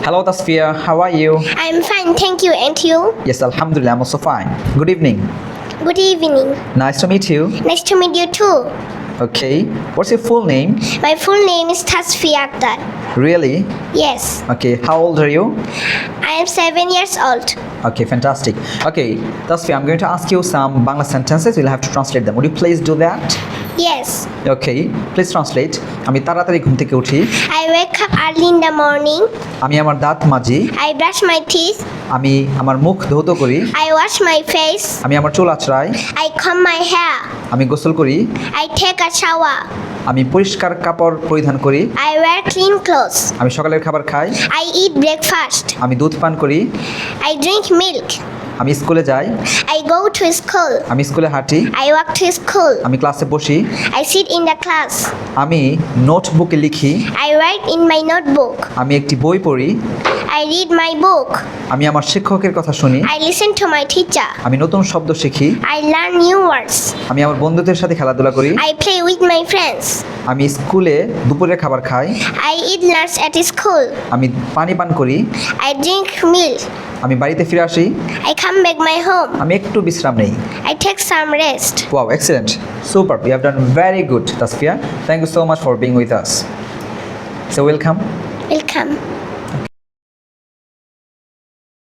Hello Tasfia, how are you? I'm fine, thank you. And you? Yes, Alhamdulillah, I'm also fine. Good evening. Good evening. Nice to meet you. Nice to meet you too. Okay, what's your full name? My full name is Tasfia Akhtar. Really? Yes, Okay, how old are you? I am 7 years old. Okay, fantastic. Okay, Tasfia, I'm going to ask you some Bangla sentences. You'll have to translate them. Would you please do that? Yes, Okay, please translate. আমি তাড়াতাড়ি ঘুম থেকে উঠি। I wake up early in the morning. আমি আমার দাঁত মাজি। I brush my teeth. আমি আমার মুখ ধৌত করি। I wash my face. আমি আমার চুল আঁচড়াই। I comb my hair. আমি গোসল করি। I take a shower. আমি পরিষ্কার কাপড় পরিধান করি। I wear clean clothes. আমি সকালের খাবার খাই। I eat breakfast. আমি দুধ পান করি। I drink milk. আমি স্কুলে যাই। I go to school. আমি স্কুলে হাঁটি। I walk to school. আমি ক্লাসে বসি। I sit in the class. আমি নোটবুকে লিখি। I write in my notebook. আমি একটি বই পড়ি। I read my book. আমি আমার শিক্ষকের কথা শুনি। I listen to my teacher. আমি নতুন শব্দ শিখি। I learn new words. আমি আমার বন্ধুদের সাথে খেলাধুলা করি। I play with my friends. আমি স্কুলে দুপুরের খাবার খাই। I eat lunch at school. আমি পানি পান করি। I drink milk. আমি বাড়িতে ফিরে আসি। I come back my home. আমি একটু বিশ্রাম নেই। I take some rest. Wow, excellent. Super. You have done very good, Tasfia. Thank you so much for being with us. So welcome. Welcome.